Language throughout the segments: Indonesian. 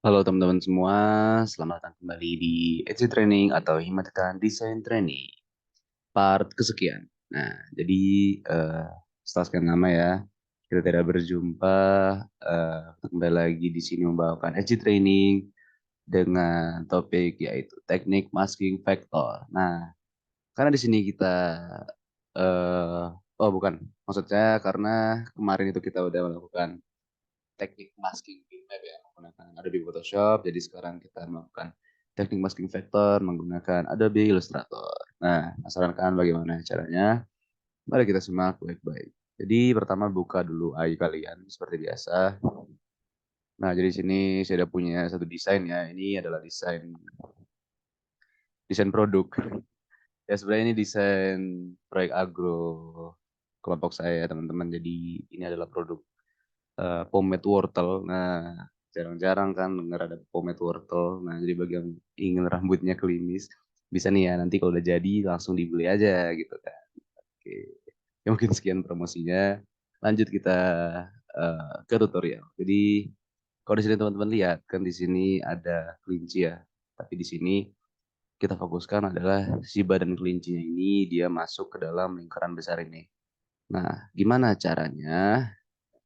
Halo teman-teman semua, selamat datang kembali di Edge Training atau Himatan Desain Training part kesekian. Nah, jadi eh, setelah sekian lama ya, kita tidak berjumpa, kita kembali lagi di sini membawakan Edge Training dengan topik yaitu teknik masking vektor. Nah, karena di sini kita, eh oh bukan, maksudnya karena kemarin itu kita udah melakukan teknik masking bitmap ya menggunakan Adobe Photoshop. Jadi sekarang kita melakukan teknik masking vektor menggunakan Adobe Illustrator. Nah, penasaran kan bagaimana caranya? Mari kita simak baik-baik. Jadi pertama buka dulu AI kalian seperti biasa. Nah, jadi sini saya udah punya satu desain ya. Ini adalah desain desain produk. Ya sebenarnya ini desain proyek agro kelompok saya teman-teman. Jadi ini adalah produk pomade wortel. Nah, jarang-jarang kan dengar ada pomade wortel. Nah, jadi bagi yang ingin rambutnya klimis, bisa nih ya, nanti kalau udah jadi langsung dibeli aja gitu kan. Oke. Ya mungkin sekian promosinya. Lanjut kita ke tutorial. Jadi, kalau di sini teman-teman lihat, kan di sini ada kelinci ya. Tapi di sini kita fokuskan adalah si badan kelincinya ini dia masuk ke dalam lingkaran besar ini. Nah, gimana caranya?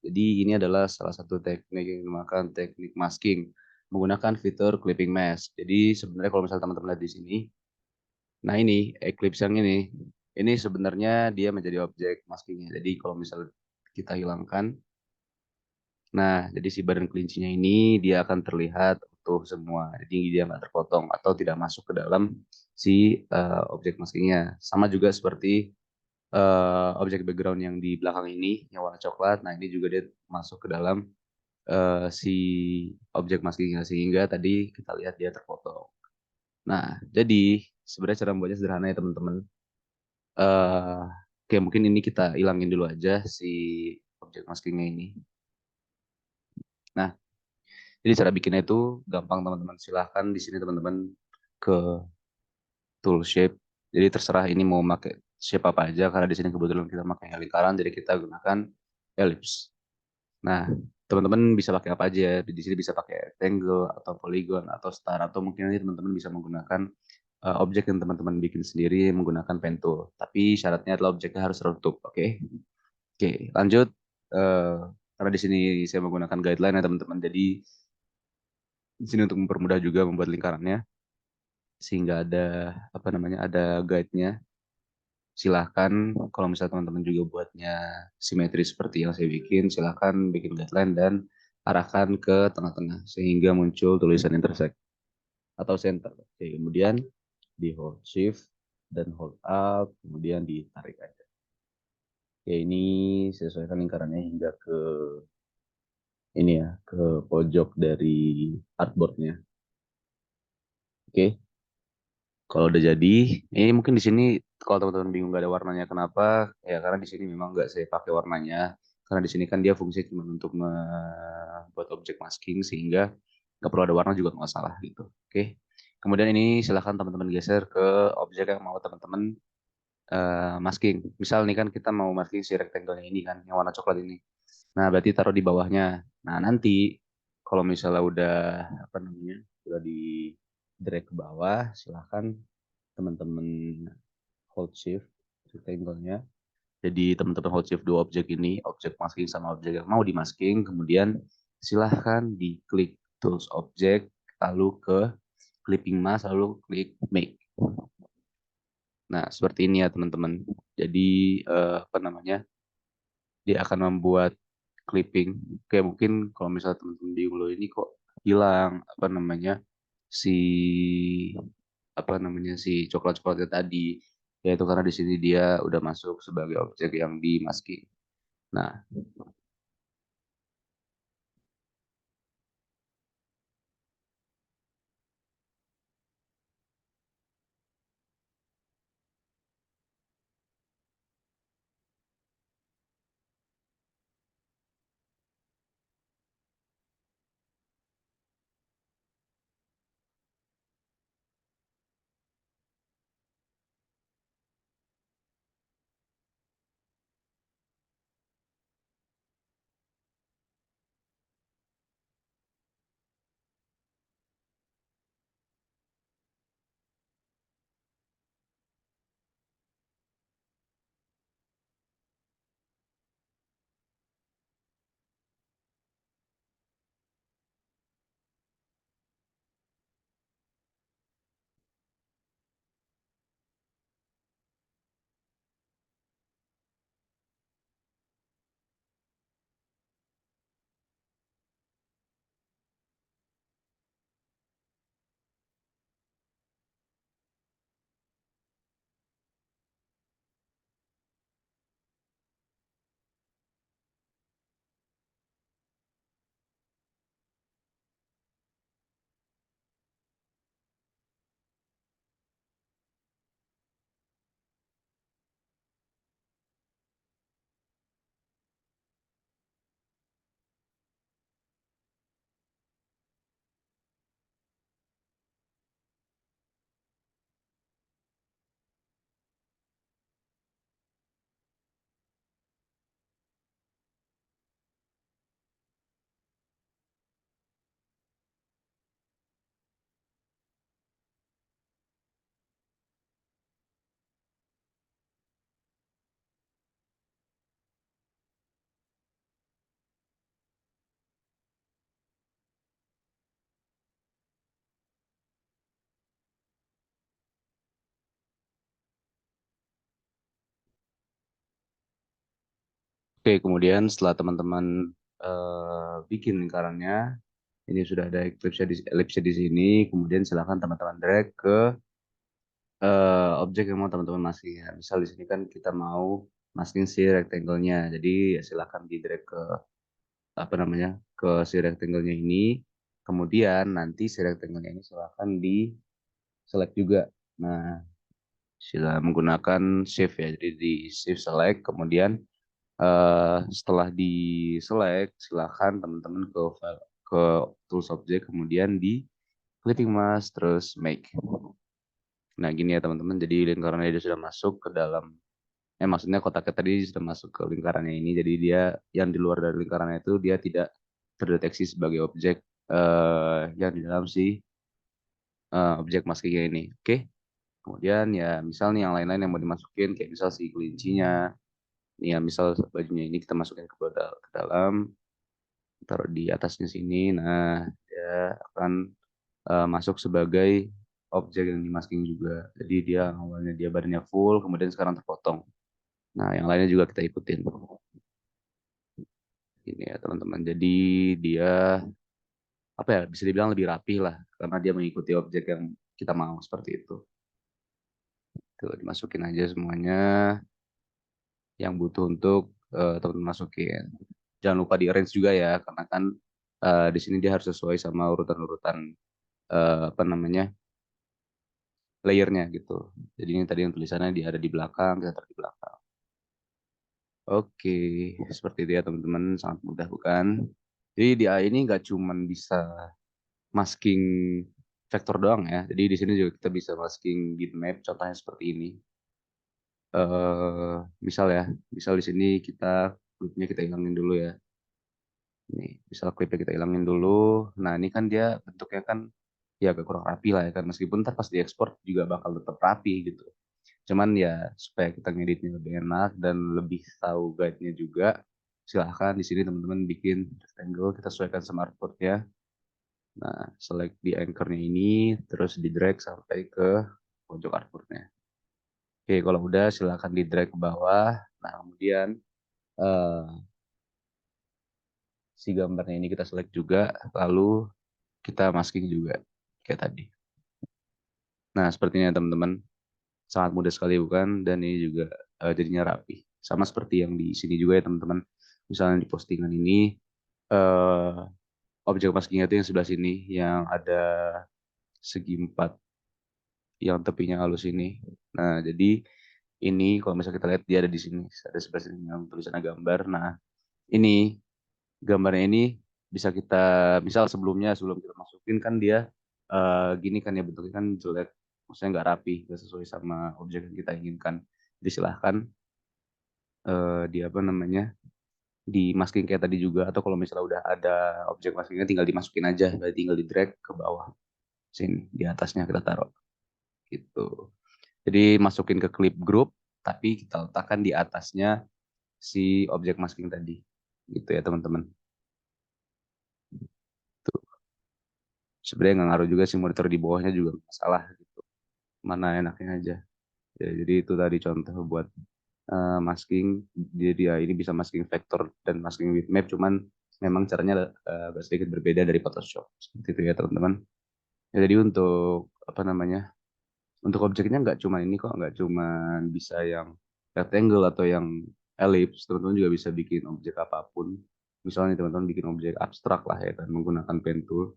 Jadi ini adalah salah satu teknik yang dinamakan teknik masking menggunakan fitur clipping mask. Jadi sebenarnya kalau misalnya teman-teman lihat di sini, nah ini Eclipse yang ini sebenarnya dia menjadi objek maskingnya. Jadi kalau misalnya kita hilangkan, nah jadi si badan kelincinya ini dia akan terlihat utuh semua. Jadi dia nggak terpotong atau tidak masuk ke dalam si objek maskingnya. Sama juga seperti objek background yang di belakang ini yang warna coklat. Nah ini juga dia masuk ke dalam si objek maskingnya sehingga tadi kita lihat dia terpotong. Nah, jadi sebenarnya cara membuatnya sederhana ya teman-teman. eh Oke, mungkin ini kita hilangin dulu aja si objek maskingnya ini. Nah, jadi cara bikinnya itu gampang teman-teman. Silahkan di sini teman-teman ke tool shape. Jadi terserah ini mau pakai shape apa aja karena di sini kebetulan kita pakai lingkaran jadi kita gunakan ellipse. Nah, teman-teman bisa pakai apa aja ya. Di sini bisa pakai rectangle atau polygon atau star atau mungkin nanti teman-teman bisa menggunakan objek yang teman-teman bikin sendiri menggunakan pen tool. Tapi syaratnya adalah objeknya harus tertutup. Oke. Oke, lanjut. Eh, karena di sini saya menggunakan guideline ya teman-teman. Jadi di sini untuk mempermudah juga membuat lingkarannya sehingga ada apa namanya ada guide-nya. Silahkan kalau misalnya teman-teman juga buatnya simetri seperti yang saya bikin, silahkan bikin guideline dan arahkan ke tengah-tengah sehingga muncul tulisan intersect atau center. Oke, kemudian di hold shift dan hold up, kemudian ditarik aja. Oke, ini sesuaikan lingkarannya hingga ke ini ya, ke pojok dari artboardnya. Oke, kalau udah jadi, ini mungkin di sini kalau teman-teman bingung nggak ada warnanya kenapa? Ya karena di sini memang nggak saya pakai warnanya. Karena di sini kan dia fungsinya cuma untuk membuat objek masking sehingga nggak perlu ada warna juga nggak masalah gitu. Oke. Kemudian ini silahkan teman-teman geser ke objek yang mau teman-teman masking. Misal nih kan kita mau masking si rectangle ini kan, yang warna coklat ini. Nah, berarti taruh di bawahnya. Nah, nanti kalau misalnya udah apa namanya, udah di drag ke bawah, silahkan teman-teman hold shift rectangle-nya. Jadi teman-teman hold shift dua objek ini, objek masking sama objek yang mau dimasking, kemudian silahkan diklik tools object, lalu ke clipping mask, lalu klik make. Nah, seperti ini ya teman-teman. Jadi apa namanya? Dia akan membuat clipping. Kayak mungkin kalau misalnya teman-teman bingung loh ini kok hilang apa namanya si si coklat-coklatnya tadi. Yaitu karena di sini dia udah masuk sebagai objek yang dimasking. Nah, Oke, kemudian setelah teman-teman bikin lingkarannya, ini sudah ada ellipse di sini, kemudian silakan teman-teman drag ke objek yang mau teman-teman masking ya. Misal di sini kan kita mau masking si rectangle-nya, jadi ya silakan di drag ke apa namanya ke si rectangle-nya ini. Kemudian nanti si rectangle-nya ini silakan di select juga. Nah, sila menggunakan shift ya, jadi di shift select, kemudian setelah di select, silakan teman-teman ke tools object, kemudian di clipping mask, terus make. Nah, gini ya teman-teman, jadi lingkarannya dia sudah masuk ke dalam, maksudnya kotaknya tadi sudah masuk ke lingkarannya ini, jadi dia yang di luar dari lingkarannya itu dia tidak terdeteksi sebagai objek yang di dalam si objek maskingnya ini. Oke, kemudian ya misal nih yang lain-lain yang mau dimasukin, kayak misal si kelincinya, nih ya misal bajunya ini kita masukin ke dalam, taruh di atasnya sini, nah dia akan masuk sebagai objek yang dimasking juga. Jadi dia awalnya dia badannya full, kemudian sekarang terpotong. Nah, yang lainnya juga kita ikutin. Ini ya teman-teman. Jadi dia apa ya bisa dibilang lebih rapi lah karena dia mengikuti objek yang kita mau seperti itu. Tuh dimasukin aja semuanya yang butuh untuk teman-teman masukin. Jangan lupa di arrange juga ya karena kan di sini dia harus sesuai sama urutan-urutan apa namanya layernya gitu. Jadi ini tadi yang tulisannya dia ada di belakang, kita taruh di belakang. Oke, seperti itu ya teman-teman, sangat mudah bukan? Jadi di AI ini nggak cuman bisa masking vektor doang ya. Jadi di sini juga kita bisa masking bitmap, contohnya seperti ini. eh Misal ya, misal di sini kita klipnya kita hilangin dulu ya. Nih, misal klipnya kita hilangin dulu. Nah, ini kan dia bentuknya kan ya agak kurang rapi lah ya kan. Meskipun ntar pas diekspor juga bakal tetap rapi gitu. Cuman ya supaya kita ngeditnya lebih enak dan lebih tahu guide-nya juga, silahkan di sini teman-teman bikin rectangle, kita sesuaikan sama artboard-nya. Nah, select di anchor-nya ini, terus di drag sampai ke pojok artboard-nya. Oke, kalau udah silahkan di drag ke bawah. Nah, kemudian eh, si gambarnya ini kita select juga, lalu kita masking juga kayak tadi. Nah, sepertinya teman-teman sangat mudah sekali bukan? Dan ini juga jadinya rapi. Sama seperti yang di sini juga ya teman-teman. Misalnya di postingan ini eh, objek maskingnya itu yang sebelah sini yang ada segi empat yang tepinya halus ini. Nah, jadi ini kalau misalnya kita lihat dia ada di sini, ada sebelah sini yang tulisannya gambar. Nah, ini gambarnya ini bisa kita misal sebelum kita masukin kan dia gini kan ya bentuknya kan jelek, maksudnya nggak rapi, nggak sesuai sama objek yang kita inginkan. Jadi silahkan di apa namanya di masking kayak tadi juga atau kalau misalnya udah ada objek maskingnya tinggal dimasukin aja, berarti tinggal di drag ke bawah sini di atasnya kita taruh gitu. Jadi masukin ke clip group tapi kita letakkan di atasnya si objek masking tadi gitu ya teman-teman. Tuh. Sebenarnya nggak ngaruh juga sih monitor di bawahnya juga nggak masalah gitu. Mana enaknya aja. Ya, jadi itu tadi contoh buat masking. Jadi ya ini bisa masking vektor dan masking bitmap, cuman memang caranya agak sedikit berbeda dari Photoshop. Seperti itu ya teman-teman. Ya, jadi untuk apa namanya? Untuk objeknya nggak cuma ini kok, nggak cuma bisa yang rectangle atau yang ellipse, teman-teman juga bisa bikin objek apapun. Misalnya teman-teman bikin objek abstrak lah ya kan menggunakan pen tool.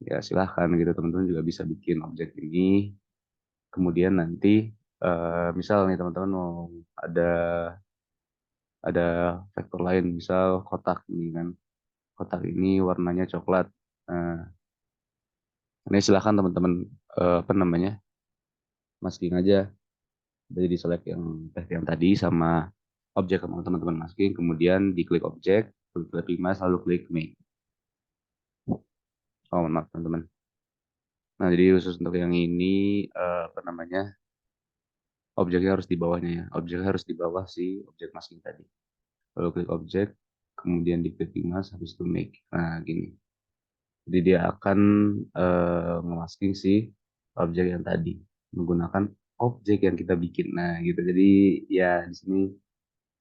Ya silahkan gitu teman-teman juga bisa bikin objek ini. Kemudian nanti misal nih teman-teman mau ada ada vektor lain, misal kotak ini kan. Kotak ini warnanya coklat. Nah, ini silahkan teman-teman apa namanya masking aja. Jadi di select yang teks yang tadi sama objek yang mau teman-teman masking, kemudian diklik objek, klik mas, lalu klik make. Oh, mohon maaf teman-teman. Nah, jadi khusus untuk yang ini apa namanya objeknya harus di bawahnya ya. Objeknya harus di bawah si objek masking tadi. Lalu klik objek, kemudian diklik mas, habis itu make. Nah, gini. Jadi dia akan ngemasking si objek yang tadi menggunakan objek yang kita bikin. Nah, gitu. Jadi ya di sini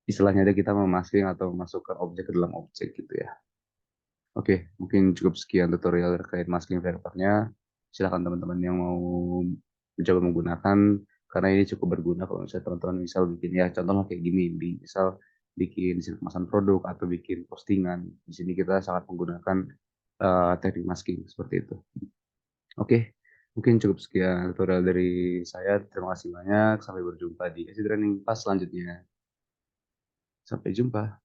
istilahnya ada kita memasking atau memasukkan objek ke dalam objek gitu ya. Oke, mungkin cukup sekian tutorial terkait masking vektornya. Silakan teman-teman yang mau mencoba menggunakan, karena ini cukup berguna kalau misalnya teman-teman misal bikin ya contohnya kayak gini, misal bikin desain kemasan produk atau bikin postingan. Di sini kita sangat menggunakan teknik masking seperti itu. Oke, mungkin cukup sekian tutorial dari saya. Terima kasih banyak. Sampai berjumpa di sesi training pas selanjutnya. Sampai jumpa.